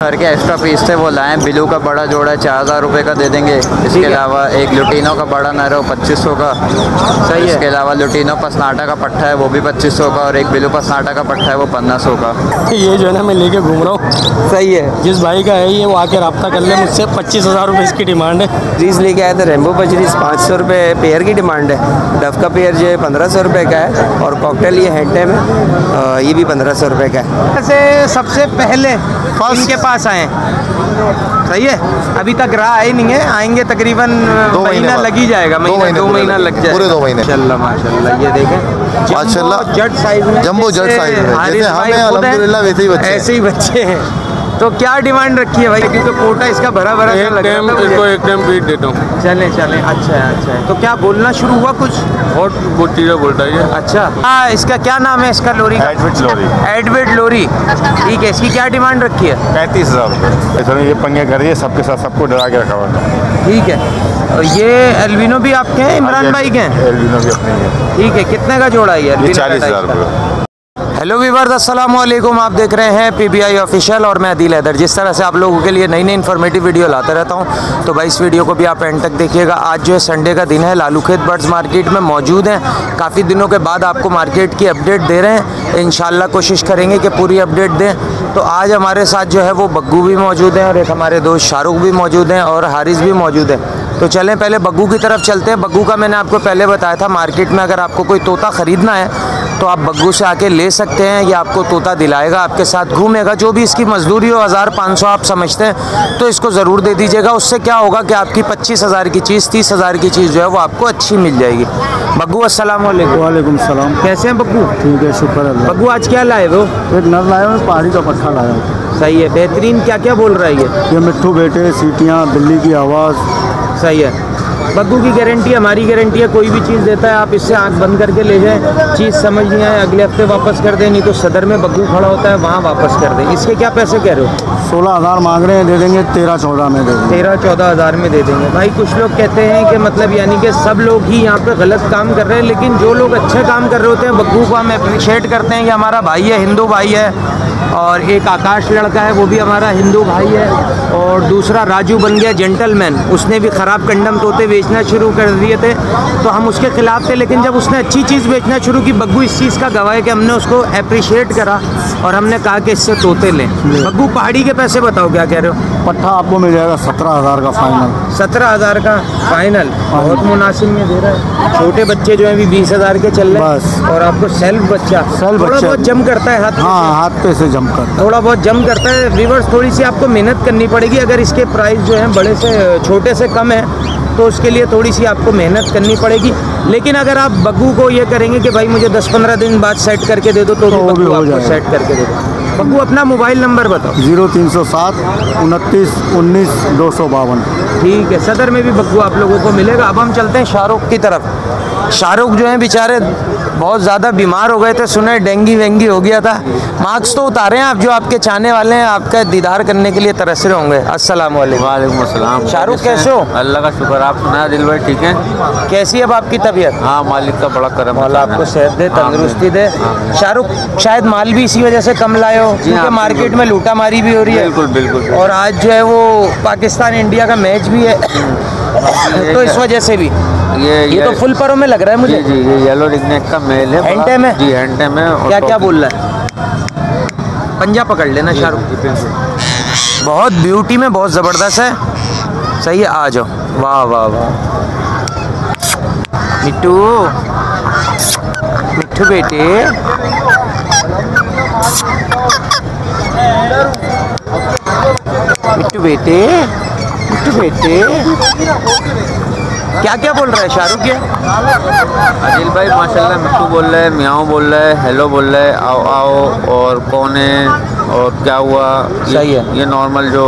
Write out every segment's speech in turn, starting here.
घर के extra piece थे वो लाएँ। ब्लू का बड़ा जोड़ा 4000 रुपये का दे देंगे। इसके अलावा एक लुटीनो का बड़ा नर है 2500 का। सही है। इसके अलावा लुटीनो पसनाटा का पट्टा है वो भी 2500 का, और एक ब्लू पसनाटा का पट्टा है वो 1500 का। ये जो है ना मैं लेके घूम रहा हूँ। सही है। जिस भाई का है ये वो आके रब्ता कर ले मुझसे। 25,000 रुपये इसकी डिमांड है। जीज लेके आए थे रेम्बो बजरीज 500 रुपये पेयर की डिमांड है। डफ का पेयर जो है 1500 रुपये का है, और कॉकटेल ये हैंड टाइम है, ये भी 1500 रुपये का है। वैसे सबसे पहले इनके पास आए, सही है। अभी तक राह आई नहीं है, आएंगे तकरीबन महीना लग ही जाएगा, दो महीना लग जाएगा, पूरे 2 महीने। माशाल्लाह माशाल्लाह। ये देखें माशाल्लाह जट साइज में, जंबो जट साइज में, जैसे हमें अल्हम्दुलिल्लाह वैसे ही बच्चे ऐसे ही बच्चे हैं। तो क्या डिमांड रखी है भाई, क्योंकि कोटा इसका भरा भरा एक टाइम इसको एक टाइम फीड देता हूँ। चले चले, अच्छा है अच्छा है। तो क्या बोलना शुरू हुआ कुछ? बहुत चीज़ें बोलता है ये। अच्छा हाँ, इसका क्या नाम है इसका लोरी का? एडविड लोरी। ठीक है, इसकी क्या डिमांड रखी है? 35,000 रुपये। सर ये पंगे करिए सबके साथ, सबको डरा के रखा हुआ है। ठीक है। और ये एल्विनो भी आपके हैं, इमरान भाई के हैं? एल्विनो भी अपने है। ठीक है, कितने का जोड़ा है ये? 40,000 रुपये। हेलो वीवर्स, अस्सलाम वालेकुम। आप देख रहे हैं PBI ऑफिशियल और मैं आदिल हैदर। जिस तरह से आप लोगों के लिए नई नई इन्फॉर्मेटिव वीडियो लाता रहता हूं, तो भाई इस वीडियो को भी आप एंड तक देखिएगा। आज जो है संडे का दिन है, लालूखेत बर्ड्स मार्केट में मौजूद हैं। काफ़ी दिनों के बाद आपको मार्केट की अपडेट दे रहे हैं। इंशाल्लाह कोशिश करेंगे कि पूरी अपडेट दें। तो आज हमारे साथ जो है वो बग्गू भी मौजूद हैं, और एक हमारे दोस्त शाहरुख भी मौजूद हैं, और हारिस भी मौजूद है। तो चलें पहले बग्गू की तरफ चलते हैं। बग्गू का मैंने आपको पहले बताया था, मार्केट में अगर आपको कोई तोता ख़रीदना है तो आप बग्गू से आके ले सकते हैं। ये आपको तोता दिलाएगा, आपके साथ घूमेगा। जो भी इसकी मजदूरी हो 1500 आप समझते हैं तो इसको ज़रूर दे दीजिएगा। उससे क्या होगा कि आपकी 25,000 की चीज़ 30,000 की चीज़ जो है वो आपको अच्छी मिल जाएगी। बग्गू अस्सलाम वालेकुम। वालेकुम सलाम। कैसे हैं बग्गू? ठीक है, शुक्र अल्लाह। बग्गू आज क्या लाए हो? एक नर लाया हूँ, पहाड़ी का पट्टा लाया हूँ। सही है, बेहतरीन। क्या क्या बोल रहा है ये मिट्ठू बेटे, सीटियाँ, बिल्ली की आवाज़। सही है। बग्गू की गारंटी, हमारी गारंटी है। कोई भी चीज़ देता है आप इससे आंख बंद करके ले जाएं। चीज़ समझ नहीं आए अगले हफ्ते वापस कर दें, नहीं तो सदर में बग्गू खड़ा होता है वहाँ वापस कर दें। इसके क्या पैसे कह रहे हो? 16,000 मांग रहे हैं, दे देंगे 13-14 में दे देंगे। 13-14 हज़ार में दे देंगे। भाई कुछ लोग कहते हैं कि मतलब यानी कि सब लोग ही यहाँ पे गलत काम कर रहे हैं, लेकिन जो लोग अच्छे काम कर रहे होते हैं बग्गू को हम अप्रिशिएट करते हैं कि हमारा भाई है, हिंदू भाई है। और एक आकाश लड़का है, वो भी हमारा हिंदू भाई है। और दूसरा राजू बन गया जेंटलमैन, उसने भी ख़राब कंडम तोते बेचना शुरू कर दिए थे, तो हम उसके ख़िलाफ़ थे। लेकिन जब उसने अच्छी चीज़ बेचना शुरू की, बग्गू इस चीज़ का गवाह है कि हमने उसको अप्रिशिएट करा और हमने कहा कि इससे तोते लें। बग्गू पहाड़ी के पैसे बताओ, क्या कह रहे हो? पट्टा आपको मिल जाएगा 17,000 का फाइनल। 17,000 का फाइनल, बहुत मुनासिब में दे रहा है। छोटे बच्चे जो है अभी 20,000 के चल रहे हैं, और आपको सेल्फ बच्चा थोड़ा बहुत जम करता है हाथ। हाँ, हाथ पे से जम कर थोड़ा बहुत जम करता है। व्यूअर्स, थोड़ी सी आपको मेहनत करनी पड़ेगी। अगर इसके प्राइस जो है बड़े से छोटे से कम है तो उसके लिए थोड़ी सी आपको मेहनत करनी पड़ेगी। लेकिन अगर आप बग्गू को ये करेंगे कि भाई मुझे 10-15 दिन बाद सेट करके दे दो, तो भी बग्गू आपको सेट करके दे दो। बग्गू अपना मोबाइल नंबर बताओ। 0307 29 19 252। ठीक है, सदर में भी बग्गू आप लोगों को मिलेगा। अब हम चलते हैं शाहरुख की तरफ। शाहरुख जो है बेचारे बहुत ज़्यादा बीमार हो गए थे, सुने डेंगी वेंगी हो गया था। मार्क्स तो उतारे हैं आप, जो आपके चाहने वाले हैं आपका दीदार करने के लिए तरस रहे होंगे। अस्सलाम वालेकुम। वालेकुम अस्सलाम। शाहरुख कैसे हो? अल्लाह का शुक्र। आप सुना दिल भाई ठीक है? कैसी है अब आपकी तबीयत? हाँ, मालिक का बड़ा करम। मौला आपको सेहत दे, तंदुरुस्ती दे। शाहरुख शायद माल भी इसी वजह से कम लाए हो, क्योंकि मार्केट में लूटा मारी भी हो रही है। बिल्कुल बिल्कुल। और आज जो है वो पाकिस्तान इंडिया का मैच भी है, तो इस वजह से भी ये तो फुल परों में लग रहा है मुझे। जी, ये येलो रिगनेक का मेल है। हैंड टाइम है? जी, हैंड टाइम है। क्या क्या बोल रहा है? पंजा पकड़ लेना शाहरुख। बहुत ब्यूटी में बहुत ज़बरदस्त है। सही है, आ जाओ। वाह वाह वाह, मिट्टू मिट्टू बेटे। मिट्टू बेटे, मिट्टू बेटे। क्या क्या बोल रहा है शाहरुख? ये आदिल भाई माशाल्लाह मिट्टू बोल रहे हैं, म्याऊं बोल रहे हैं, हेलो बोल रहे हैं, आओ आओ, और कौन है और क्या हुआ। सही है। ये नॉर्मल जो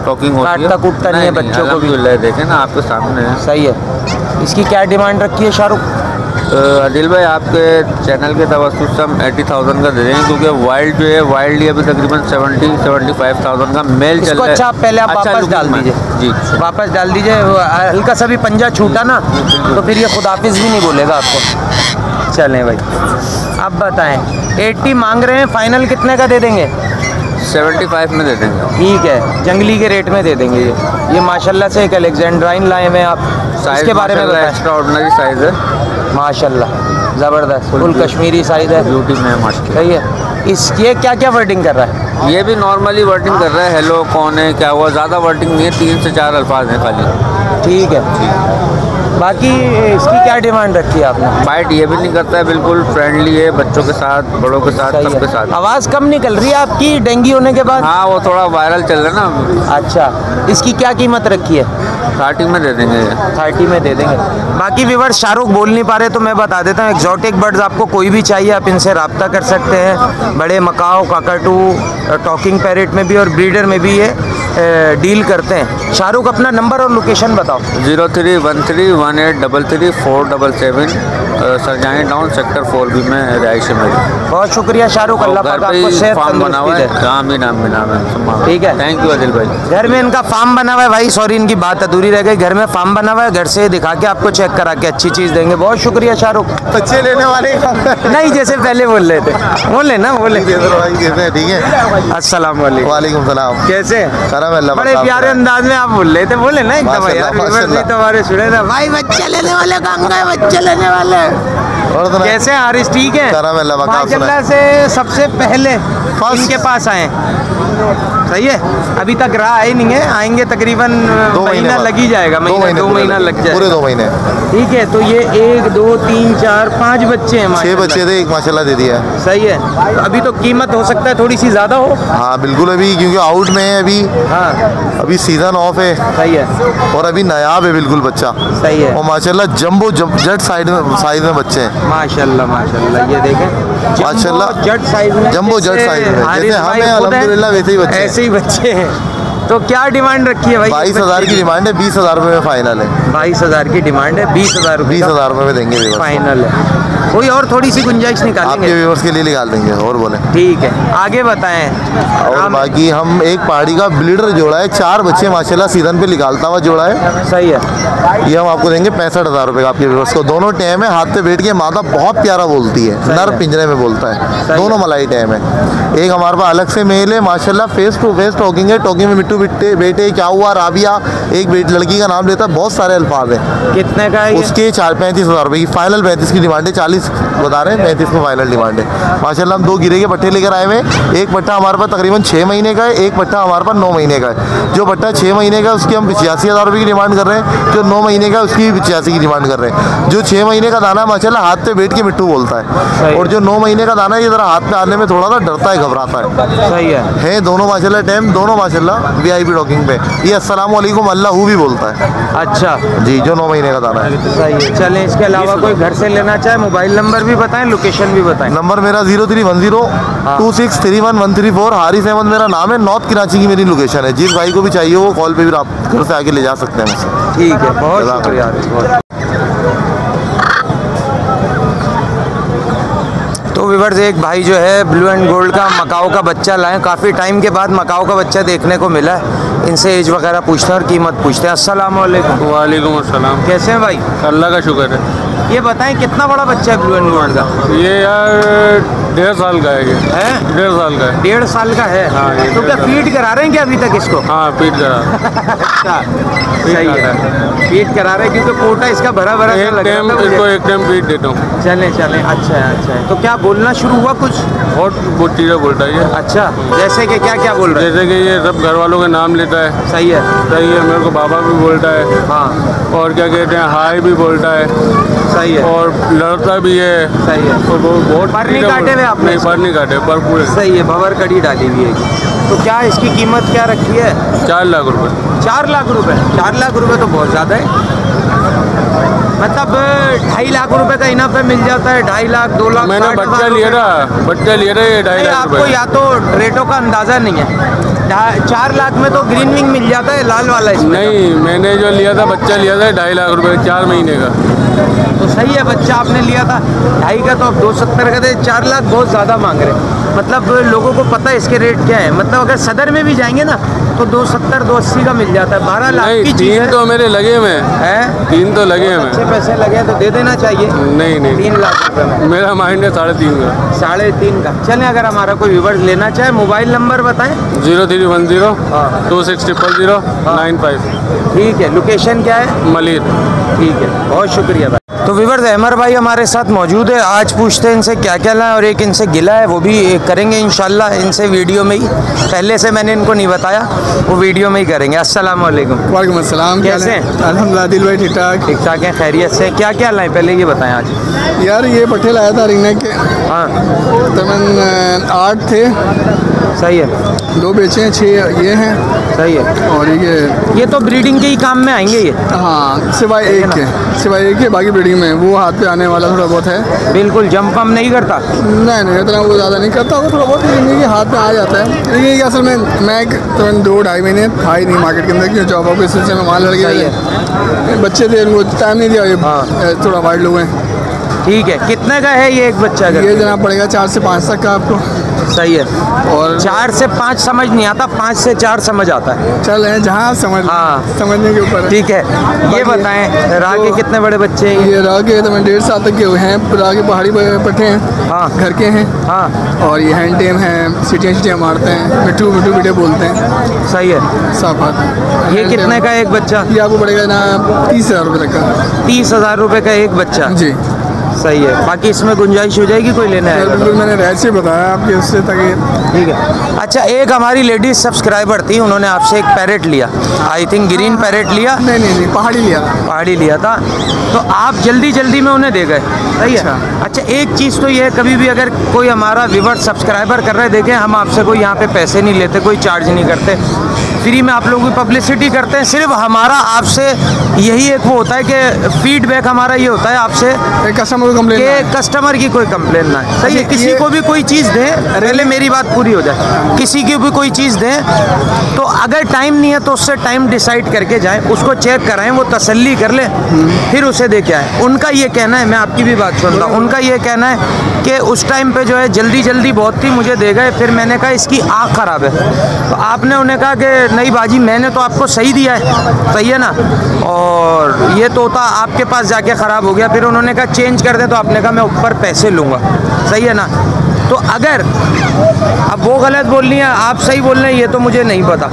टॉकिंग होती है, काटता कूटता नहीं है बच्चों को भी। देखें ना आपके सामने है। सही है। इसकी क्या डिमांड रखी है शाहरुख? आदिल भाई आपके चैनल के तवज्जुह से हम 80,000 का दे देंगे, क्योंकि वाइल्ड जो है वाइल्ड अभी तकरीबन 70-75,000 का मेल चल रहा है। अच्छा, आप पहले आप वापस डाल दीजिए। जी, वापस डाल दीजिए। हल्का सा भी पंजा छूटा ना तो फिर ये खुदाफिज भी नहीं बोलेगा आपको। चलें भाई, अब बताएं। 80 मांग रहे हैं, फाइनल कितने का दे देंगे? 75 में दे देंगे। ठीक है, जंगली के रेट में दे देंगे ये माशाल्लाह से एक अलेक्जेंड्राइन लाए हैं आप, इसके बारे में बताएं। एक्स्ट्रा ऑर्डिनरी साइज़ है माशाल्लाह, ज़बरदस्त, फुल कश्मीरी साइज़ है, ब्यूटी में है माशाल्लाह। सही है। इसके क्या क्या वर्डिंग कर रहा है? ये भी नॉर्मली वर्डिंग कर रहा है, हेलो कौन है क्या हुआ, ज़्यादा वर्डिंग नहीं है, 3 से 4 अल्फाज हैं खाली। ठीक है। बाकी इसकी क्या डिमांड रखी है आपने? बाइट ये भी नहीं करता है, बिल्कुल फ्रेंडली है, बच्चों के साथ, बड़ों के साथ, सही सबके है। साथ। आवाज़ कम निकल रही है आपकी डेंगू होने के बाद? हाँ, वो थोड़ा वायरल चल रहा है ना। अच्छा, इसकी क्या कीमत रखी है? 30 में दे देंगे। 30 में दे देंगे। बाकी व्यूअर्स, शाहरुख बोल नहीं पा रहे तो मैं बता देता हूँ, एक्जॉटिक बर्ड्स आपको कोई भी चाहिए आप इनसे रब्ता कर सकते हैं। बड़े मकाओ, काकाटू, टॉकिंग पैरेट में भी और ब्रीडर में भी ये डील करते हैं। शाहरुख अपना नंबर और लोकेशन बताओ। 03131833 सरजानी टाउन सेक्टर 4B में रिहाइश है मेरी। बहुत शुक्रिया शाहरुख, अल्लाह पाक आपको सेहत फार्म बना हुआ तंदुरुस्ती दे। है, आमीन आमीन आमीन। ठीक है, थैंक यू आदिल भाई। घर में इनका फार्म बना हुआ है भाई, सॉरी इनकी बात अधूरी रह गई, घर में फार्म बना हुआ है, घर से दिखा के आपको चेक करा के अच्छी चीज़ देंगे। बहुत शुक्रिया शाहरुख। बच्चे लेने वाले नहीं, जैसे पहले बोल रहे थे, बोले ना, बोले। ठीक है। अस्सलाम वालेकुम। वालेकुम सलाम। कैसे? अल्लाह बड़े प्यारे अंदाज में आप बोल रहे थे, बोले ना एकदम माशाल्लाह, यार, व्यूअर्स माशाल्लाह। भी तुम्हारे सुने ना भाई, बच्चे लेने वाले कहाँ गए, बच्चे लेने वाले। और तो कैसे हैं हारिस, ठीक है? करम-ए-अल्लाह, आप माशाल्लाह से सबसे पहले इनके पास आए, सही है। अभी तक रहा ही नहीं है, आएंगे तकरीबन 2 महीने महीना बाद। लग ही जाएगा, 2 महीना लग जाएगा, पूरे 2 महीने। ठीक है। तो ये 1 2 3 4 5 बच्चे हैं 6 माशाल्लाह। बच्चे थे, एक माशाल्लाह दे दिया। सही है। तो अभी तो कीमत हो सकता है थोड़ी सी ज़्यादा हो। हाँ बिल्कुल, अभी क्योंकि आउट में है, हाँ अभी सीजन ऑफ है सही है, और अभी नायाब है बिल्कुल बच्चा। सही है। और माशाल्लाह जंबो जट साइज में बच्चे हैं माशाल्लाह माशाल्लाह, ये देखें माशाल्लाह, जट साइज में, जंबो जट साइज में, हारिस जैसे भाई हमें खुद हैं, अल्हम्दुलिल्लाह वैसे ही बच्चे हैं। ऐसे ही बच्चे हैं। तो क्या डिमांड रखी है भाई? 22,000 की डिमांड है, 20,000 रुपये में फाइनल है। 22,000 की डिमांड है, 20,000 रुपये 20,000 रुपये में देंगे व्यूअर्स। फाइनल है। कोई और थोड़ी सी गुंजाइश आपके निकालेंगे? व्यूअर्स के लिए निकाल देंगे, और बोले। ठीक है, आगे बताएं। और बाकी हम एक पहाड़ी का ब्लीडर जोड़ा है, 4 बच्चे माशाल्लाह सीजन पे निकालता हुआ जोड़ा है, सही है। ये हम आपको देंगे 65,000 रुपये का आपके व्यूअर्स को। दोनों टैम है, हाथ पे बैठ के मादा बहुत प्यारा बोलती है, नर पिंजरे में बोलता है, दोनों मलाई टैम है। एक हमारे पास अलग से मेल है माशाल्लाह, फेस टू फेस टॉकिंग है, टॉकिंग में मिट्टू बिट्टे बेटे क्या हुआ राबिया, एक लड़की का नाम लेता है, बहुत सारे अल्फाज हैं। कितने का है ये? उसके 35,000 रुपये की फाइनल, 35 की डिमांड है, 40 बता रहे हैं, 35 में फाइनल डिमांड है। माशाल्लाह हम 2 गिरे के पट्टे लेकर आए हुए हैं। एक पट्टा हमारे पास तकरीबन 6 महीने का है, एक पट्टा हमारे पास 9 महीने का है। जो पट्टा 6 महीने का है उसकी हम 85,000 रुपये की डिमांड कर रहे हैं, जो 9 महीने का है उसकी 85 की डिमांड कर रहे हैं। जो 6 महीने का दाना है माशाल्लाह हाथ पे बैठ के मिट्टू बोलता है, और जो 9 महीने का दाना है ये ज़रा हाथ पे आने में थोड़ा सा डरता है, घबराता है। सही है दोनों माशाल्लाह टैम, दोनों माशाल्लाह VIP टॉकिंग पे। ये अस्सलाम वालेकुम अल्लाह भी बोलता है। अच्छा जी, जो 9 महीने का दाना है। सही है। चलें, इसके अलावा कोई घर से लेना चाहे, मोबाइल नंबर भी बताएं, लोकेशन भी बताएं। नंबर मेरा 0310263134। हारिस अहमद मेरा नाम है, नॉर्थ कराची की मेरी लोकेशन है। जिस भाई को भी चाहिए वो कॉल पे भी आप घर से आके ले जा सकते हैं मुझसे। ठीक है, बहुत जज़ाक शुक्रिया हारिस, बहुत। तो व्यूअर्स, एक भाई जो है ब्लू एंड गोल्ड का मकाओ का बच्चा लाए, काफ़ी टाइम के बाद मकाओ का बच्चा देखने को मिला है। इनसे एज वगैरह पूछते हैं और कीमत पूछते हैं। अस्सलाम वालेकुम। वालेकुम अस्सलाम। कैसे हैं भाई? अल्लाह का शुक्र है। ये बताएं कितना बड़ा बच्चा है ब्लू एंड गोल्ड का? ये यार 1.5 साल का है, ये है 1.5 साल का है। 1.5 साल का है। हाँ, ये तो क्या 1.5 फीड करा रहे हैं क्या अभी तक इसको? हाँ, फीड करा। अच्छा, सही है, फीड करा रहे हैं क्योंकि कोटा इसका भरा भरा सा एक लग रहा टाइम था मुझे। इसको एक टाइम फीड देता हूँ। चलें चलें, अच्छा है अच्छा है। तो क्या बोलना शुरू हुआ कुछ? बहुत चीज़ें बोलता है ये। अच्छा, जैसे कि क्या क्या बोल रहे हैं? जैसे कि ये सब घर वालों के नाम लेता है। सही है। सही है, मेरे को बाबा भी बोलता है। हाँ, और क्या कहते हैं, हाय भी बोलता है। सही है। और लड़ता भी है। सही है। और वो बहुत पर नहीं चीज़ें काटे हुए आपने? नहीं, पर नहीं काटे, पर पूरे। सही है, भंवर कड़ी डाली हुई है। तो क्या इसकी कीमत क्या रखी है? 4 लाख रुपए। 4 लाख रुपए? 4 लाख रुपए तो बहुत ज़्यादा है। मतलब 2.5 लाख रुपए का इनाफ पे मिल जाता है, 2.5 लाख 2 लाख। मैंने बच्चा लिया था, ये 2.5 लाख आपको रुपए। या तो रेटों का अंदाज़ा नहीं है। 4 लाख में तो ग्रीन विंग मिल जाता है, लाल वाला इसमें। नहीं, मैंने जो लिया था बच्चा लिया था 2.5 लाख रुपए, 4 महीने का। तो सही है, बच्चा आपने लिया था 2.5 का, तो अब 270 का दे, 4 लाख बहुत ज़्यादा मांग रहे हैं। मतलब लोगों को पता है इसके रेट क्या है? मतलब अगर सदर में भी जाएंगे ना तो 270 280 का मिल जाता है। 12 लाख नहीं, की चीज़ तीन है। तो मेरे लगे हुए है? तीन तो लगे हुए अच्छे पैसे लगे तो दे देना चाहिए। नहीं नहीं 3 लाख रुपए में मेरा माइंड है 3.5 का। 3.5 का। चलें, अगर हमारा कोई व्यूवर्स लेना चाहे, मोबाइल नंबर बताएं। 0310 हाँ। 2600 ठीक है, लोकेशन क्या है? मलिर। ठीक है, बहुत शुक्रिया भाई। तो व्यूअर्स, अहमर भाई हमारे साथ मौजूद है। आज पूछते हैं इनसे क्या क्या लाए और एक इनसे गिला है, वो भी करेंगे इंशाल्लाह इनसे वीडियो में ही। पहले से मैंने इनको नहीं बताया, वो वीडियो में ही करेंगे। अस्सलाम वालेकुम। वालेकुम अस्सलाम। कैसे हैं? अल्हम्दुलिल्लाह दिल भाई ठीक ठाक। ठीक ठाक है, खैरियत से। क्या क्या लाए पहले ये बताएं आज। यार ये पट्टे लाया था रिंगनेक के, हाँ, तकरीबन 8 थे, सही है, 2 बेचे हैं, 6 ये हैं सही है। और ये तो ब्रीडिंग के ही काम में आएंगे ये। हाँ सिवाय एक के बाकी ब्रीडिंग में वो हाथ पे आने वाला थोड़ा बहुत है। बिल्कुल जंप पम्प नहीं करता। नहीं इतना वो ज़्यादा नहीं करता, वो थोड़ा बहुत ये हाथ में आ जाता है। ये असल में मैं तकरीबन 2-2.5 महीने था ही नहीं मार्केट के अंदर, क्योंकि जॉब ऑफ के सिलसिले में वहाँ लड़ गए, बच्चे थे, उनको टाइम नहीं दिया। ये थोड़ा वाइड लोग हैं। ठीक है, कितने का है ये एक बच्चा? ये जनाब पड़ेगा 4 से 5 तक का आपको। सही है। और 4 से 5 समझ नहीं आता, 5 से 4 समझ आता है। चल है जहाँ समझने के ऊपर है। ठीक है, ये बताएं राह के कितने बड़े बच्चे हैं? ये राह के तो 1.5 साल तक के हुए हैं। राह के पहाड़ी पट्टे हैं, हाँ, घर के हैं। हाँ, और ये हैंड टेम हैं, सीटियाँ मारते हैं, मिट्टू बेटे बोलते हैं। सही है। साफ बात। ये कितने का एक बच्चा? ये आपको पड़ेगा ना 30,000 रुपये तक का। 30,000 रुपये का एक बच्चा? जी सही है। बाकी इसमें गुंजाइश हो जाएगी, कोई लेना है? बिल्कुल, मैंने रैट से बताया आपके उससे ताकि। ठीक है। अच्छा, एक हमारी लेडीज सब्सक्राइबर थी, उन्होंने आपसे एक पैरेट लिया, आई थिंक ग्रीन पैरेट लिया। नहीं पहाड़ी लिया था। पहाड़ी लिया था, तो आप जल्दी में उन्हें दे गए। सही है। अच्छा, एक चीज़ तो ये है, कभी भी अगर कोई हमारा व्यूवर सब्सक्राइबर कर रहे हैं, देखें हम आपसे कोई यहाँ पे पैसे नहीं लेते, कोई चार्ज नहीं करते, फ्री में आप लोगों की पब्लिसिटी करते हैं। सिर्फ हमारा आपसे यही एक वो होता है कि फीडबैक हमारा ये होता है आपसे कस्टमर को कंप्लेन कि कस्टमर की कोई कंप्लेन ना है। सही है। किसी को भी कोई चीज़ दें, पहले मेरी बात पूरी हो जाए, किसी की भी कोई चीज़ दें तो अगर टाइम नहीं है तो उससे टाइम डिसाइड करके जाएं, उसको चेक कराएं, वो तसल्ली कर ले, फिर उसे दे के आएँ। उनका ये कहना है, मैं आपकी भी बात सुनता हूँ, उनका ये कहना है कि उस टाइम पे जो है जल्दी बहुत थी, मुझे दे गए, फिर मैंने कहा इसकी आँख ख़राब है, तो आपने उन्हें कहा कि नहीं बाजी मैंने तो आपको सही दिया है, सही है ना, और ये तोता आपके पास जाके ख़राब हो गया, फिर उन्होंने कहा चेंज कर दे, तो आपने कहा मैं ऊपर पैसे लूँगा। सही है ना। तो अगर अब वो गलत बोल रही हैं, आप सही बोल रहे हैं, ये तो मुझे नहीं पता,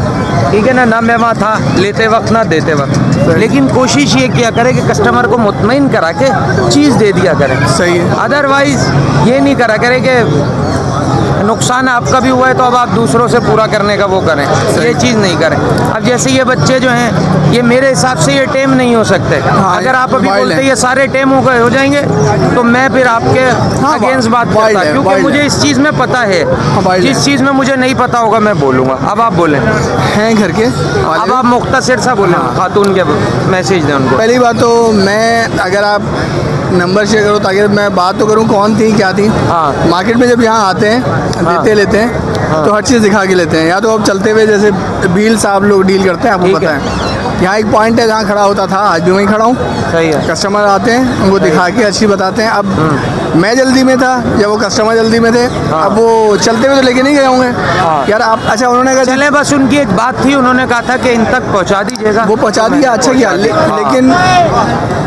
ठीक है ना मैं वहाँ था लेते वक्त ना देते वक्त, लेकिन कोशिश ये किया करें कि कस्टमर को मुतमईन करा के चीज़ दे दिया करें। सही है। अदरवाइज़ ये नहीं करा करें कि नुकसान आपका भी हुआ है तो अब आप दूसरों से पूरा करने का वो करें, ये चीज़ नहीं करें। अब जैसे ये बच्चे जो हैं, ये मेरे हिसाब से ये टेम नहीं हो सकते। अगर आप अभी बोलते ये सारे टेम हो जाएंगे तो मैं फिर आपके अगेंस्ट बात करता, क्योंकि मुझे इस चीज़ में पता है, जिस चीज़ में मुझे नहीं पता होगा मैं बोलूँगा। अब आप बोलें। हैं घर के, अब आप मुख्तसर सा बोलें, खातून के मैसेज दें उनको। पहली बात तो मैं, अगर आप नंबर शेयर करो ताकि मैं बात तो करूँ कौन थी क्या थी। हाँ। मार्केट में जब यहाँ आते हैं लेते हैं तो हर चीज़ दिखा के लेते हैं, या तो अब चलते हुए जैसे बील साहब लोग डील करते हैं, आपको पता है। यहाँ एक पॉइंट है जहाँ खड़ा होता था, आज भी वहीं खड़ा हूँ। सही है। कस्टमर आते हैं, उनको दिखा के अच्छी बताते हैं। अब मैं जल्दी में था या वो कस्टमर जल्दी में थे, अब वो चलते हुए तो लेके नहीं गए होंगे यार आप। अच्छा, उन्होंने कहा चले, बस उनकी एक बात थी, उन्होंने कहा था कि इन तक पहुँचा दीजिएगा, वो पहुँचा दिया, अच्छा किया। लेकिन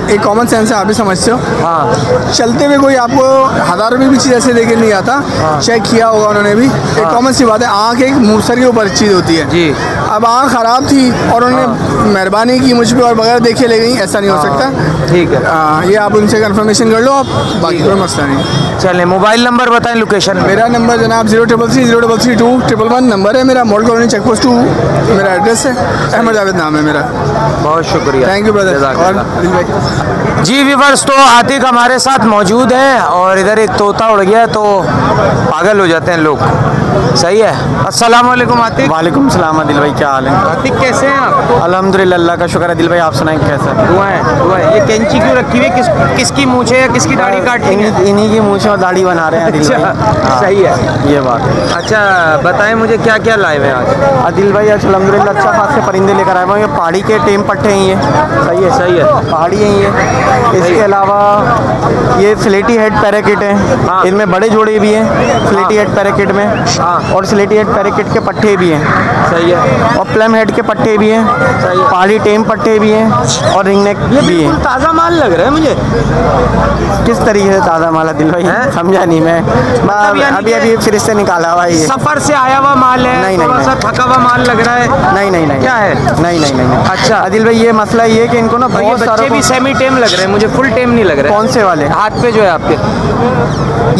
एक कॉमन सेंस है, आप भी समझते हो। हाँ। चलते हुए कोई आपको 1000 रुपये भी चीज़ ऐसे देके नहीं आता। चेक किया होगा उन्होंने भी। एक कॉमन सी बात है, आँख एक मूसर के ऊपर चीज़ होती है जी। अब आँख ख़राब थी और उन्होंने मेहरबानी की मुझ पर और बगैर देखे ले गई, ऐसा नहीं हो सकता। ठीक है। ये आप उनसे कंफर्मेशन कर लो, आप बाकी कोई मसला नहीं। चलें, मोबाइल नंबर बताएं, लोकेशन। मेरा नंबर जनाब 0330332111 नंबर है मेरा, मॉल कॉलोनी चेक पोस्ट 2 मेरा एड्रेस है। अहमद जावेद नाम है मेरा। बहुत शुक्रिया, थैंक यू ब्रदर। और जी व्यूअर्स, तो आतिक हमारे साथ मौजूद है और इधर एक तोता उड़ गया तो पागल हो जाते हैं लोग। सही है। अस्सलाम वालेकुम आतिक। वालेकुम सलाम आदिल भाई, क्या हाल है? आतिक कैसे हैं आप? अल्हम्दुलिल्लाह, अल्लाह का शुक्र है। दिल भाई आप सुनाएं कैसा? दुआएं। ये कैंची क्यों रखी हुई है? किसकी मूंछ है या किसकी दाढ़ी काटनी है? इन्हीं की मूंछ और दाढ़ी बना रहे हैं आदिल भाई। अच्छा, सही है, ये बात है। अच्छा बताएं मुझे क्या क्या लाए हुए आज? आदिल भाई आज अल्हम्दुलिल्लाह अच्छा खासे परिंदे लेकर आए हुए हैं। पहाड़ी के टेम पट्टे हैं ये। सही है, सही है। पहाड़ी हैं ये, है। इसके अलावा ये स्लेटी हेड पैराकिट है, इनमें बड़े जोड़े भी हैं स्लेटी हेड पैराकिट में, और स्लेटी हेड पैराकिट के पट्टे भी हैं। सही है। और प्लम हेड के पट्टे भी हैं, पहाड़ी टेम पट्टे भी हैं, और रिंग नेक भी हैं। ताज़ा माल लग रहा है मुझे। किस तरीके से ताज़ा माल है दिल भाई? समझा नहीं मैं। अभी फिर से निकाला हुआ है। सफर से आया हुआ माल है? नहीं, थोड़ा सा थका हुआ माल लग रहा है? नहीं। क्या है? नहीं। अच्छा आदिल भाई, ये मसला ये है कि इनको ना और ये बहुत बच्चे सारे भी सेमी टेम लग रहे हैं मुझे, फुल टेम नहीं लग रहे। कौन से वाले? हाथ पे जो है आपके।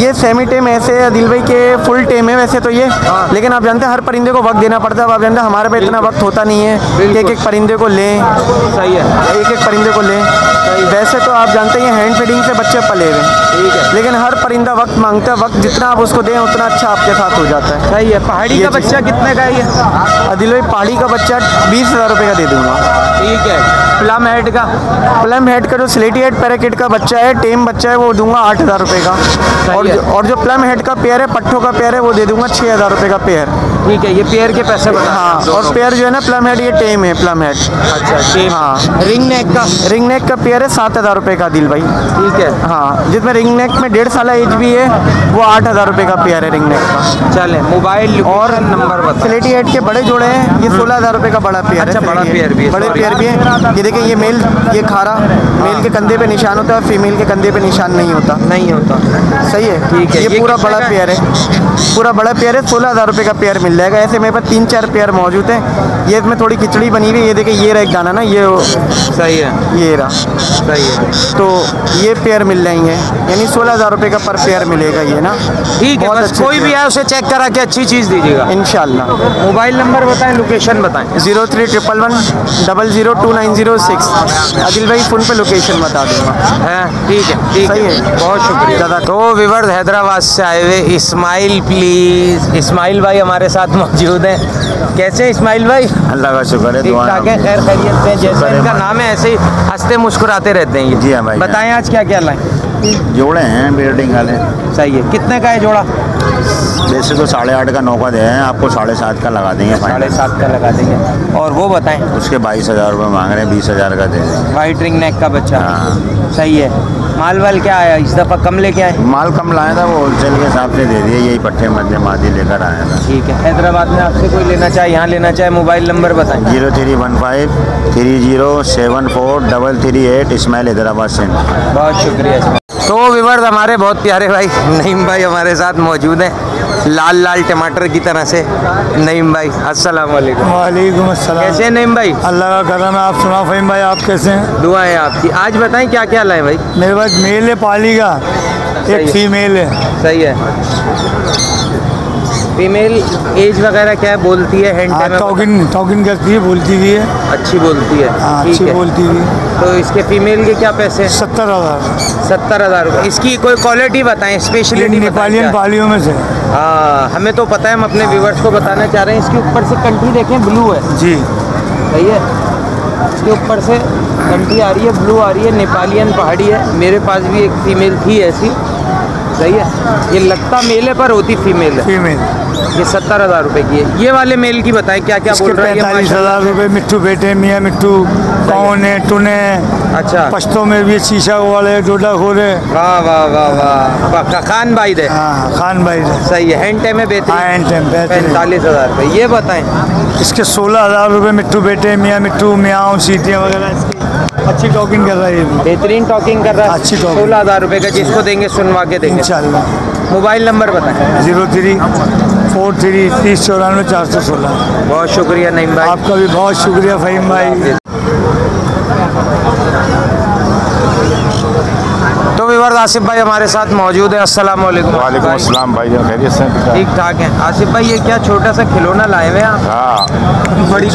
ये सेमी टेम ऐसे है दिल भाई के फुल टेम है वैसे तो ये, लेकिन आप जानते हैं हर परिंदे को वक्त देना पड़ता है। अब आप जानते हैं हमारे पे इतना वक्त होता नहीं है कि एक एक परिंदे को लें। सही है। एक परिंदे को लें। वैसे तो आप जानते हैं हैंड फीडिंग से बच्चे पले हुए, ठीक है, लेकिन हर परिंदा वक्त मांगता है। वक्त जितना आप उसको दें उतना अच्छा आपके साथ हो जाता है। सही है। पहाड़ी का बच्चा कितने का है ये? दिल भाई, पहाड़ी का बच्चा 20,000 रुपये का दे दूंगा। ठीक है। प्लम हेड का? प्लम हेड का जो स्लेटी हेड पैराकिट का बच्चा है, टेम बच्चा है, वो दूंगा 8,000 रुपये का। और जो प्लम हेड का पेयर है, पट्ठों का पेयर है, वो दे दूंगा 6,000 रुपये का पेयर। ठीक है, ये पेयर के पैसे बता। हाँ, और पेयर जो है ना प्लम हेड, ये टेम है प्लम हेड। अच्छा, टेम। हाँ। रिंग नेक का? रिंग नेक का पेयर है 7,000 रुपये का दिल भाई। ठीक है। हाँ, जिसमें रिंग नेक में 1.5 साल एज भी है, वो 8,000 रुपये का पेयर है रिंग नेक का। चले, मोबाइल और नंबर बता। स्लेटी हेड के बड़े जोड़े हैं, ये 16,000 रुपये का बड़ा पेयर है। अच्छा, बड़ा पेयर भी है। बड़े पेयर भी है। ये देखिए, ये मेल, ये खारा मेल के कंधे पे निशान होता है, फीमेल के कंधे पे निशान नहीं होता। सही है। ठीक है। ये पूरा बड़ा पेयर है, पूरा बड़ा पेयर है। 16,000 रुपये का पेयर मिल जाएगा। ऐसे मेरे पास 3-4 पेयर मौजूद हैं। ये इसमें थोड़ी खिचड़ी बनी हुई है। ये देखिए, ये रहा एक दाना ना, ये सही है, ये रहा। सही है। तो ये पेयर मिल जाएंगे, यानी 16,000 रुपये का पर पेयर मिलेगा ये ना। ठीक है, बस कोई भी आए उसे चेक करा के अच्छी चीज़ दीजिएगा इंशाल्लाह। मोबाइल नंबर बताएं, लोकेशन बताएं। 0311 002906। आदिल भाई फ़ोन पे लोकेशन बता दूँगा। है, ठीक है, ठीक सही है, है। बहुत शुक्रिया दादा। तो विवर्स, हैदराबाद से आए हुए इस्माइल, प्लीज़ इस्माइल भाई हमारे साथ मौजूद हैं। कैसे हैं इस्माइल भाई? अल्लाह का शुक्र है, ठीक ठाक है, खैर खैरियत से। जैसे इनका नाम है ऐसे ही हंसते मुस्कुराते रहते हैं ये। जी हाँ भाई। बताएं आज क्या क्या लाएं? जोड़े हैं ब्रीडिंग वाले। सही है। कितने का है जोड़ा? वैसे तो 8.5 का 9 का दे हैं, आपको 7.5 का लगा देंगे। 7.5 का लगा देंगे। और वो बताएं? उसके 22,000 रुपये मांग रहे हैं, 20,000 का दे देंगे। वाइट रिंग नेक का बच्चा। हाँ। सही है। माल वाल क्या आया इस दफ़ा? कम लेके आए? माल कम लाया था, वो होलसेल के हिसाब से दे दिए। यही पट्टे मध्य मादी लेकर आया था। ठीक है। हैदराबाद में आपसे कोई लेना चाहे, यहाँ लेना चाहे, मोबाइल नंबर बताएं। 0315 30743338 इस्माइल हैदराबाद से। बहुत शुक्रिया। तो विवर्स, हमारे बहुत प्यारे भाई नईम भाई हमारे साथ मौजूद हैं, लाल लाल टमाटर की तरह से। नईम भाई, अस्सलाम वालेकुम। वालेकुम अस्सलाम। कैसे हैं नईम भाई? अल्लाह का करम है। आप सुना फ़हीम भाई, आप कैसे हैं? दुआएं आपकी। आज बताएं क्या क्या लाए भाई? मेरे पास मेल है पाली का, एक फीमेल है। सही है। फीमेल एज वगैरह क्या है, बोलती है? हैंड में टॉकिन करती है, बोलती भी है। अच्छी बोलती है। हाँ, ठीक अच्छी है। बोलती भी है। तो इसके फीमेल के क्या पैसे हैं? 70,000। 70,000 रुपये। इसकी कोई क्वालिटी बताएं, स्पेशलिटी नेपालियन पालियों में से। हाँ, हमें तो पता है, हम अपने व्यूवर्स को बताना चाह रहे हैं। इसके ऊपर से कंट्री देखें, ब्लू है। जी, सही है। इसके ऊपर से कंट्री आ रही है, ब्लू आ रही है, नेपालियन पहाड़ी है। मेरे पास भी एक फीमेल थी ऐसी। सही है। ये लगता मेल है पर होती फीमेल है। फीमेल। ये 70,000 रुपये की है। ये वाले मेल की बताएं क्या क्या बोल रहा है? 45,000 रुपये। मिट्टू बेटे, मियाँ मिट्टू, कौन है, टुने। अच्छा। पश्तो में भी शीशा वाले, डोडा खोरे। वाह वाह वाह वाह। खान भाई दे। हाँ, खान भाई दे। सही है। हैंड टाइम में बेहतरीन। हाँ, हैंड टाइम बेहतरीन। 45,000 रुपये। ये बताएं। इसके 16,000 रुपये। मिट्टू बेटे, मियाँ मिट्टू, मियाँ सीटियाँ वगैरह इसकी अच्छी टॉकिंग कर रहा है। बेहतरीन टॉकिंग कर रहा है। अच्छी टॉकिंग। 16,000 रुपये का जिसको देंगे सुनवा के देंगे इंशाल्लाह। मोबाइल नंबर बताएं। 0343 3094 416। बहुत शुक्रिया नईम भाई। आपका भी बहुत शुक्रिया फ़हीम भाई। तो विवर्स, आसिफ भाई हमारे साथ मौजूद है। अस्सलाम वालेकुम। वालेकुम अस्सलाम भाई, खैरियत से? ठीक ठाक है। आसिफ भाई, ये क्या छोटा सा खिलौना लाए हुए हैं आप? हाँ, बड़ी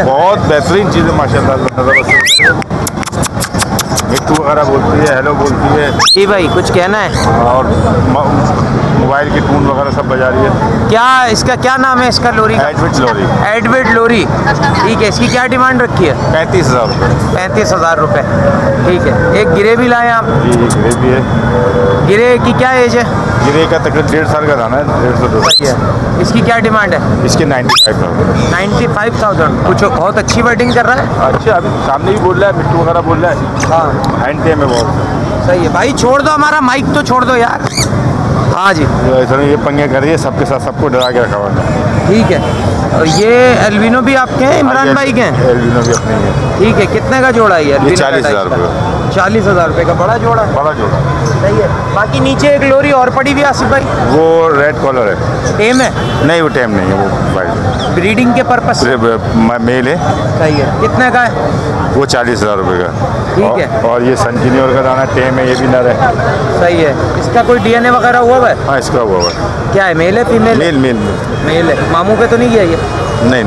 बहुत बेहतरीन चीज़ है माशाल्लाह। मिट्टू वगैरह बोलती है, हेलो बोलती है। जी भाई, कुछ कहना है? और मोबाइल की टून वगैरह सब बजा रही है। क्या इसका क्या नाम है इसका लोरी का? एडविट लोरी। एडविट लोरी। ठीक है। इसकी क्या डिमांड रखी है? 35,000 रुपये। 35,000 रुपये। ठीक है। एक गिरे भी लाए आप? जी, गिरे भी है। गिरे की क्या एज है? गिरे का तकरीबन 1.5 साल का दाना है, 150-200। सही है। इसकी क्या डिमांड है? इसके 95,000। 95,000। कुछ बहुत अच्छी वेटिंग कर रहा है। अच्छा, अभी सामने भी बोल रहा है, मिट्टू वगैरह बोल रहा है। हाँ, हैंड टेम है बहुत। सही है भाई, छोड़ दो हमारा माइक तो छोड़ दो यार। हाँ जी, ऐसा नहीं, ये पंगे कर रही है सबके साथ, सबको डरा के रखा हुआ है। ठीक है। और ये एल्बिनो भी आपके हैं, इमरान भाई के हैं? एल्बिनो भी अपने ही है। ठीक है, कितने का जोड़ा है ये 40,000 रुपये। 40,000 रुपये का बड़ा जोड़ा? बड़ा जोड़ा। सही है। बाकी नीचे एक लोरी और पड़ी हुई है आसिफ भाई, वो रेड कॉलर है। टेम है? नहीं, वो टेम नहीं है, वो वाइट ब्रीडिंग के पर्पस से मेल है। सही है। कितने का है? वो 40,000 रुपये का। ठीक है। और ये संजीनियर का दाना टेम है, ये भी नर है। सही है। इसका कोई डीएनए वगैरह हुआ है? हाँ, इसका हुआ है। क्या है, मेल है फीमेल? मेल मेल मेल है। मामू पे तो नहीं गया ये? नहीं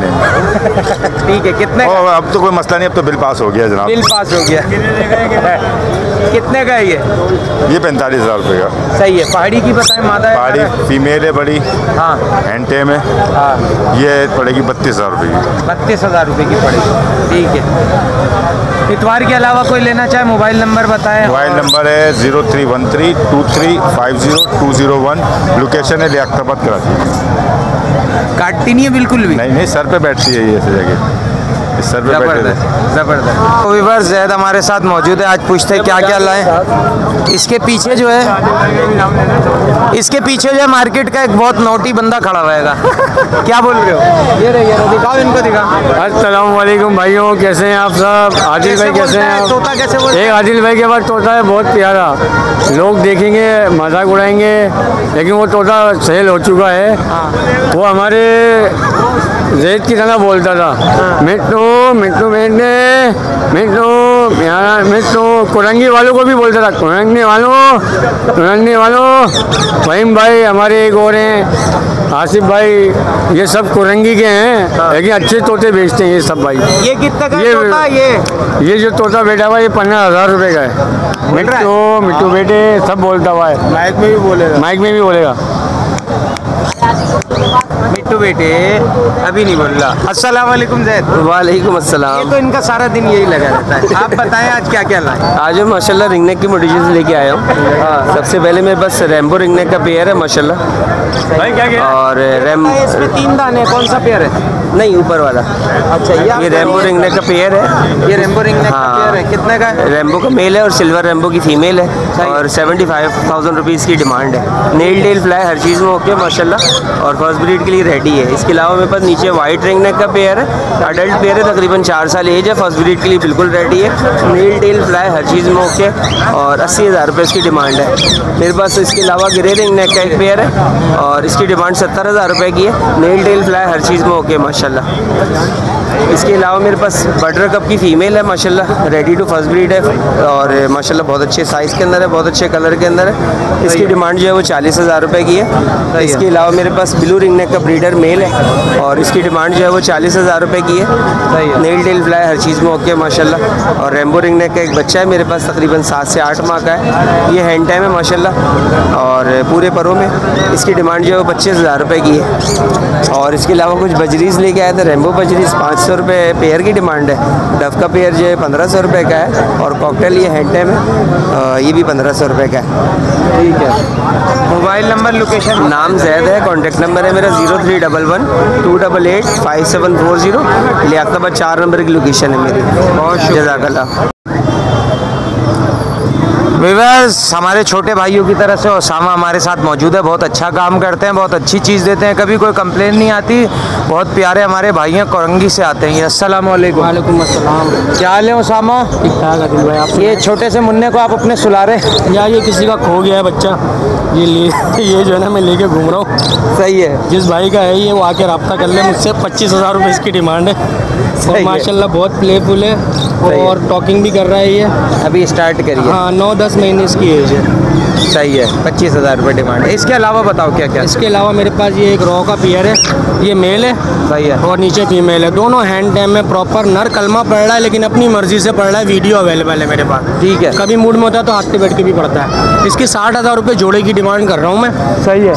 ठीक है। कितने का? अब तो कोई मसला नहीं, अब तो बिल पास हो गया जनाब। बिल पास हो गया। कितने का है ये 45,000 रुपये का। सही है। पहाड़ी की बताएं, मादा है? पहाड़ी फीमेल है बड़ी। हाँ। हैंड टेम है। हाँ। ये पड़ेगी 32,000 रुपये की। 32,000 रुपये की पड़ेगी। ठीक है। इतवार के अलावा कोई लेना चाहे मोबाइल नंबर बताएं। मोबाइल नंबर है 0313 2350 201। लोकेशन है लियाकताबाद कराची। काटती नहीं है बिल्कुल भी? नहीं नहीं, सर पे बैठती है ये ऐसी जगह, इस सर पे बैठे जबरदस्त। तो वीवर जैद हमारे साथ मौजूद है, आज पूछते हैं क्या क्या लाएं। इसके पीछे जो है मार्केट का एक बहुत नोटी बंदा खड़ा हुएगा। क्या बोल रहे हो? ये रही दिखाओ, इनको दिखाओ। अस्सलाम वालेकुम भाइयों, कैसे हैं आप सब? आदिल भाई कैसे हैं आप? तोता कैसे बोलता है? एक आदिल भाई के पास तोता है बहुत प्यारा, लोग देखेंगे मजाक उड़ाएंगे, लेकिन वो तोता सेल हो चुका है। वो हमारे जैद की तरह बोलता था, मिट्टू मिट्टू बैठने मिट्टू प्यारा मिट्टू। कुरंगी वालों को भी बोलता था, कुरंगी वालों। वहीम भाई हमारे एक और हैं, आसिफ भाई, ये सब कुरंगी के हैं, लेकिन अच्छे तोते बेचते हैं ये सब भाई। ये कितना का तोता है? ये जो तोता बैठा हुआ है, ये 15,000 रुपये का है। मिट्टू बेटे सब बोलता हुआ है। माइक में भी बोलेगा। मिट्टू बेटे अभी नहीं बोल रहा। अस्सलाम वालेकुम जैद। वालेकुम अस्सलाम। ये तो इनका सारा दिन यही लगा रहता है। आप बताएं आज क्या क्या लाए? आज मैं माशाल्लाह रिंगनेक की मोटिवेशन लेके आया हूँ। सबसे पहले मेरे पास रैम्बो रिंगनेक का पेयर है माशाल्लाह। भाई क्या और इसमें 3 दाने, कौन सा पेयर है? नहीं, ऊपर वाला। अच्छा, ये रैम्बो रिंगनेक का पेयर है। ये रैम्बो रिंगनेक का पेयर है। कितने का है? रैम्बो का मेल है और सिल्वर रैम्बो की फीमेल है, और 75,000 रुपीज़ की डिमांड है। नेल टेल फ्लाई हर चीज़ में ओके माशाल्लाह, और फर्स्ट ब्रीड के लिए रेडी है। इसके अलावा मेरे पास नीचे वाइट रिंगनेक का पेयर है, अडल्ट पेयर है, तकरीबन 4 साल एज है, फर्स्ट ब्रीड के लिए बिल्कुल रेडी है। नेल टेल फ्लाई हर चीज़ में ओके, और 80,000 रुपये इसकी डिमांड है। मेरे पास इसके अलावा ग्रे रिंगनेक का एक पेयर है, और इसकी डिमांड 70,000 रुपये की है। नेल टेल फ्लाई हर चीज़ में ओके माशाल्लाह। इसके अलावा मेरे पास बटर कप की फ़ीमेल है माशाल्लाह, रेडी टू फर्स्ट ब्रीड है, और माशाल्लाह बहुत अच्छे साइज़ के अंदर है, बहुत अच्छे कलर के अंदर है। इसकी डिमांड जो है वो 40,000 रुपये की है। इसके अलावा मेरे पास ब्लू रिंगनेक का ब्रीडर मेल है, और इसकी डिमांड जो है वो 40,000 रुपये की है। नेल टेल फ्लाई हर चीज़ में ओके माशाल्लाह। और रेम्बो रिंगनेक का एक बच्चा है मेरे पास, तकरीबन 7 से 8 माह का है। ये हैंड टाइम है माशाल्लाह, और पूरे परों में। इसकी डिमांड जो है वो 25,000 रुपये की है। और इसके अलावा कुछ बजरीज़ लेके आए थे, रेम्बो बजरीज़ 500 रुपये पेयर की डिमांड है। डव का पेयर जो है 1500 रुपये का है, और कॉकटेल ये हैंड टाइम है, ये भी 1500 रुपये का है। ठीक है। Mobile number, location? नाम जैद है, कॉन्टैक्ट नंबर है मेरा 0311 288 5740। लियाकताबाद 4 नंबर की लोकेशन है मेरी। बहुत जज़ाकल्लाह। व्यूअर्स, हमारे छोटे भाइयों की तरह से ओसामा हमारे साथ मौजूद है। बहुत अच्छा काम करते हैं, बहुत अच्छी चीज़ देते हैं, कभी कोई कंप्लेन नहीं आती। बहुत प्यारे हमारे भाई हैं, कोरंगी से आते हैं। अस्सलाम वालेकुम। वालेकुम अस्सलाम। क्या हाल है ओसामा? ठीक ठाक आदिल भाई, आप? ये छोटे से मुन्ने को आप अपने सुला रहे? या ये किसी का खो गया है बच्चा, ये जो है ना मैं लेके घूम रहा हूँ। सही है। जिस भाई का है ये, वो आके रब्ता कर ले मुझसे। 25,000 रुपये इसकी डिमांड है, और माशाल्लाह बहुत प्लेफुल है, और टॉकिंग भी कर रहा है ये। अभी स्टार्ट करिए। हाँ, 9-10 महीने इसकी एज है। सही है। 25,000 रुपये डिमांड है। इसके अलावा बताओ क्या क्या? इसके अलावा मेरे पास ये एक रॉ का पेयर है, ये मेल है। सही है। और नीचे फीमेल है, दोनों हैंड टाइम में प्रॉपर। नर कलमा पढ़ रहा है, लेकिन अपनी मर्जी से पढ़ रहा है। वीडियो अवेलेबल है मेरे पास। ठीक है। कभी मूड में होता है तो हाथ पे बैठ के भी पढ़ता है। इसकी 60,000 रुपये जोड़े की डिमांड कर रहा हूँ मैं। सही है।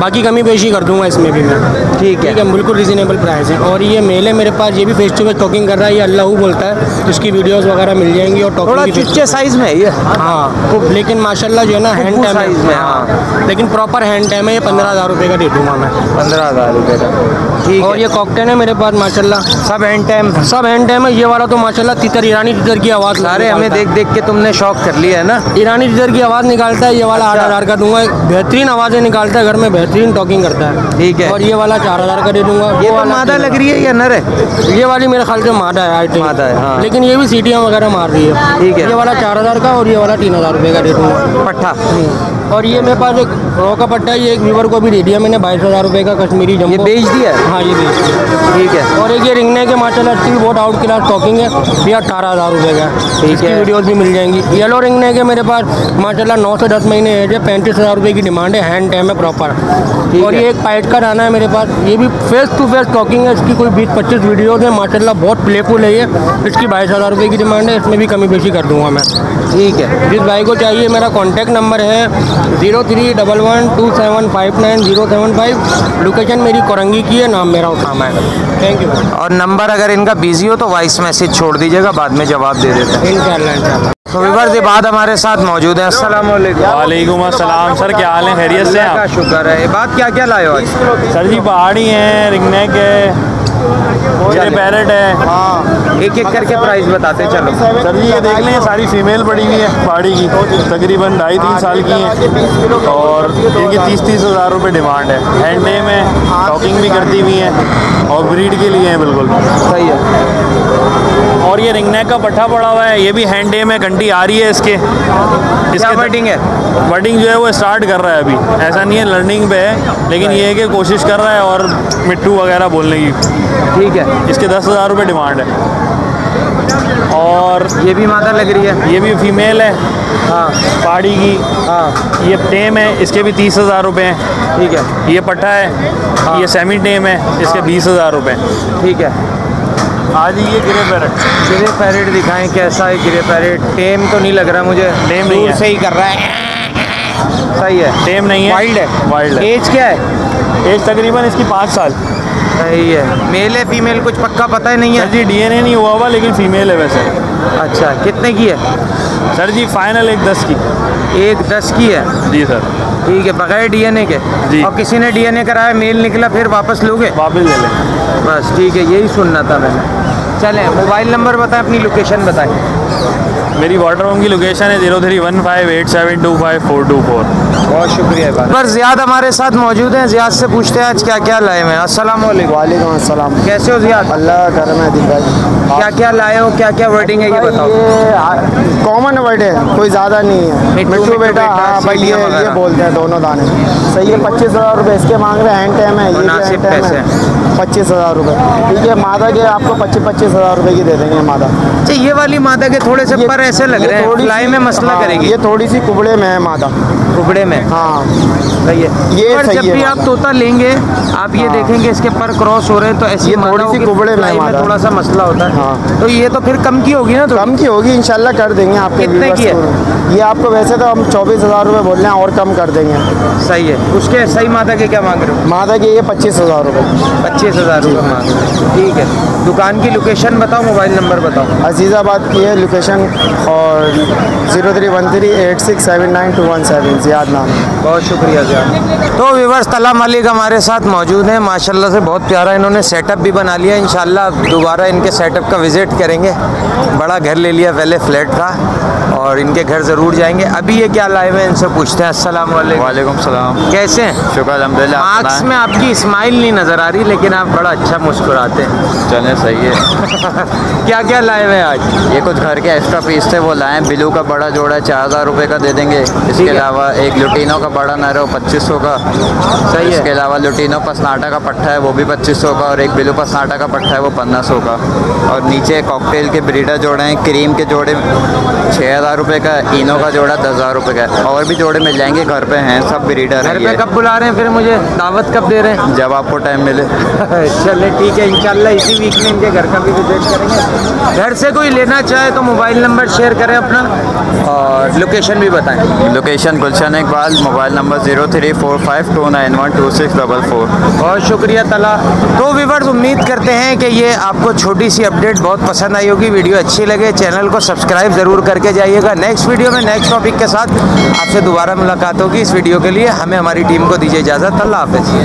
बाकी कमी पेशी कर दूंगा इसमें भी मैं। ठीक है। बिल्कुल रीजनेबल प्राइस है। और ये मेल है मेरे पास, ये भी फेस टू फेस टॉकिंग कर रहा है, ये अल्लाह बोलता है। इसकी की वीडियोस वगैरह मिल जाएंगी और थोड़ा टॉकिंग की चुच्चे साइज में है ये। हाँ तो लेकिन माशाल्लाह जो है ना हैंड टाइम साइज में, हाँ। लेकिन प्रॉपर हैंड टाइम है। ये 15,000 रुपये का दे दूंगा मैं। 15,000 रुपये का, ठीक और है। ये कॉकटेल है मेरे पास माशाल्लाह, सब हैंड टाइम, सब हैंड टाइम है। ये वाला तो माशाल्लाह तितर, ईरानी तितर की आवाज़ सारे हमें देख देख के तुमने शौक कर लिया है ना। ईरानी तितर की आवाज़ निकालता है। ये वाला 8,000 का दूंगा। बेहतरीन आवाज़ें निकालता है, घर में बेहतरीन टॉकिंग करता है। ठीक है। और ये वाला 4,000 का दे दूंगा। ये तो मादा लग रही है या नर है? ये वाली मेरे ख्याल से मादा है, आई थिंक मादा है, हाँ। लेकिन ये भी सीटियाँ वगैरह मार रही है। ठीक है। ये वाला 4,000 का और ये वाला 3,000 रुपये का दे दूंगा पट्ठा। और ये मेरे पास एक रो का पट्टा है। ये एक व्यूवर को भी दे दिया मैंने 22,000 रुपये का कश्मीरी जम्बो। ये बेच दिया है? हाँ ये बेच दिया। ठीक है। और एक ये रिंगने के माशाल्लाह स्टिल बहुत आउट क्लास टॉकिंग है। ये 18,000 रुपये का। इसकी है। वीडियोस भी मिल जाएंगी। येलो रिंगने के मेरे पास माशाल्लाह 9 से 10 महीने एज है। 35,000 रुपये की डिमांड है। हैंड टाइम है प्रॉपर। और ये एक पाइट का दाना है मेरे पास। ये भी फेस टू फेस टॉकिंग है। इसकी कोई 20-25 वीडियोज है माशाल्लाह, बहुत प्लेफुल है ये। इसकी 22,000 रुपये की डिमांड है। इसमें भी कमी बेशी कर दूंगा मैं। ठीक है। जिस भाई को चाहिए मेरा कॉन्टैक्ट नंबर है 0311275905। लोकेशन मेरी कोरंगी की है, नाम मेरा उसामा है। Thank you. और नंबर अगर इनका बिजी हो तो वॉइस मैसेज छोड़ दीजिएगा, बाद में जवाब दे देते हैं इंशाल्लाह। तो व्यूअर्स, ये बाद हमारे साथ मौजूद है। अस्सलाम वालेकुम। वालेकुम अस्सलाम सर, क्या हाल है? खैरियत से का आप? शुक्र है। ये बात क्या क्या लाए हो आज? सर जी पहाड़ी हैं, रिंगनेक है, पैरेट है। हाँ, एक एक करके प्राइस बताते चलो। सर जी ये देख लें, सारी फीमेल पड़ी हुई है पहाड़ी की, तकरीबन 2.5-3 साल की हैं और इनकी 30-30 हज़ार रुपये डिमांड है। हैंड नेम है, टॉकिंग भी करती हुई हैं और ब्रीड के लिए हैं बिल्कुल सही है। और ये रिंगनेक का पट्ठा पड़ा हुआ है, ये भी हैंड नेम है, कंटी आ रही है इसके। वर्डिंग है? वर्डिंग जो है वो स्टार्ट कर रहा है अभी, ऐसा नहीं है लर्निंग पे है, लेकिन ये है कि कोशिश कर रहा है और मिट्टू वगैरह बोलने की। ठीक है। इसके 10,000 रुपये डिमांड है। और ये भी मादा लग रही है? ये भी फीमेल है, हाँ, पहाड़ी की। हाँ, ये टेम है, इसके भी 30,000 रुपये हैं। ठीक है। ये पट्टा है, हाँ। ये सेमी टेम है, इसके 20,000 रुपये। ठीक है। आज ये ग्रे पैरेट, ग्रे पैरेट दिखाएं कैसा है ग्रे पैरेट? टेम तो नहीं लग रहा मुझे, टेम नहीं है, से ही कर रहा है। सही है, टेम नहीं है, वाइल्ड है। वाइल्ड है। एज क्या है? एज तकरीबन इसकी 5 साल। सही है। मेल है फीमेल कुछ पक्का पता ही नहीं है? सर जी डीएनए नहीं हुआ हुआ, लेकिन फीमेल है वैसे। अच्छा, कितने की है? सर जी फाइनल 1.10 की। 1.10 की है? जी सर। ठीक है, बगैर डीएनए के? जी। और किसी ने डीएनए कराया, मेल निकला, फिर वापस लोगे? वापस ले लें। बस ठीक है, यही सुनना था मैंने। चलें, मोबाइल नंबर बताएं, अपनी लोकेशन बताएं। मेरी वाटर होम की लोकेशन है 031587254424। बहुत शुक्रिया। पर ज़ियाद हमारे साथ मौजूद हैं, ज़ियाद से पूछते हैं आज क्या क्या लाए हैं। अस्सलाम वालेकुम। वालेकुम अस्सलाम। कैसे हो ज़ियाद? अल्लाह करम है दिल भाई। क्या क्या लाए हो, क्या क्या वर्डिंग है ये बताओ। ये कॉमन वर्ड है, कोई ज़्यादा नहीं है। मिट्टू बेटा, हाँ भाई ये बोलते हैं दोनों दाने। सही है। 25,000 रुपये इसके मांग रहे हैं। हैंड टाइम है, ये भी हैंड टाइम है। 25,000 रुपये। ठीक है। मादा के आपको 25,000 रुपये की दे देंगे मादा। अच्छा, ये वाली मादा के थोड़े से पर ऐसे लग रहे हैं, फ्लाई में मसला करेगी। ये थोड़ी सी कुबड़े में है मादा। कुबड़े में? हाँ सही है। ये पर सही जब है भी आप तोता लेंगे, आप ये देखेंगे इसके पर क्रॉस हो रहे हैं, तो ऐसी ये थोड़ी सी कुबड़े में में थोड़ा सा मसला होता है। हाँ। तो ये तो फिर कम की होगी ना? तो कम की होगी, इंशाल्लाह कर देंगे आपके। कितने की है? ये आपको वैसे तो हम 24,000 रुपये बोल रहे हैं, और कम कर देंगे। सही है। उसके सही मादा के क्या मांग रहे हो? मादा के ये 25,000 रुपये। 25,000 रुपये मांग रहे हो। ठीक है। दुकान की लोकेशन बताओ, मोबाइल नंबर बताओ। अजीज़ाबाद की है लोकेशन और 0313867921 ज़ियाद नाम। बहुत शुक्रिया ज़ियाद। तो व्यूअर्स, तला मालिक हमारे साथ मौजूद हैं, माशाल्लाह से बहुत प्यारा इन्होंने सेटअप भी बना लिया। इंशाल्लाह दोबारा इनके सेटअप का विज़िट करेंगे। बड़ा घर ले लिया, पहले फ्लैट था, और इनके घर ज़रूर जाएंगे। अभी ये क्या लाए हुए हैं, इनसे पूछते हैं। अस्सलाम वालेकुम। वालेकुम सलाम। कैसे हैं? शुक्र अल्हम्दुलिल्लाह। मार्क्स में आपकी स्माइल नहीं नज़र आ रही, लेकिन आप बड़ा अच्छा मुस्कुराते हैं। चलें सही है। क्या क्या लाए हुए हैं आज? ये कुछ घर के एक्स्ट्रा पीस थे, वो लाए। बिलू का बड़ा जोड़ा 4,000 रुपये का दे देंगे। इसके अलावा एक लुटीनो का बड़ा नर है, 2500 का। सही है। इसके अलावा लुटीनो पसनाटा का पट्टा है, वो भी 2500 का। और एक बिलू पसनाटा का पट्टा है, वो 1500 का। और नीचे कॉकटेल के ब्रीडर जोड़े हैं, क्रीम के जोड़े 6,000 रुपये का, इनो का जोड़ा 10,000 रुपये का। और भी जोड़े मिल जाएंगे, घर पे हैं, सब ब्रीडर घर हैं। पे कब बुला रहे हैं फिर मुझे? दावत कब दे रहे हैं? जब आपको टाइम मिले। चले ठीक है, इंशाल्लाह इसी वीक में इनके घर का भी विजिट करेंगे। घर से कोई लेना चाहे तो मोबाइल नंबर शेयर करें अपना। और लोकेशन भी बताएं। लोकेशन गुलशन इकबाल, मोबाइल नंबर 0345292644। बहुत शुक्रिया तला। तो व्यूअर्स, उम्मीद करते हैं कि ये आपको छोटी सी अपडेट बहुत पसंद आई होगी। वीडियो अच्छी लगे चैनल को सब्सक्राइब ज़रूर करके जाइएगा। नेक्स्ट वीडियो में नेक्स्ट टॉपिक के साथ आपसे दोबारा मुलाकात होगी। इस वीडियो के लिए हमें हमारी टीम को दीजिए इजाज़त। अल्लाह हाफ़िज़।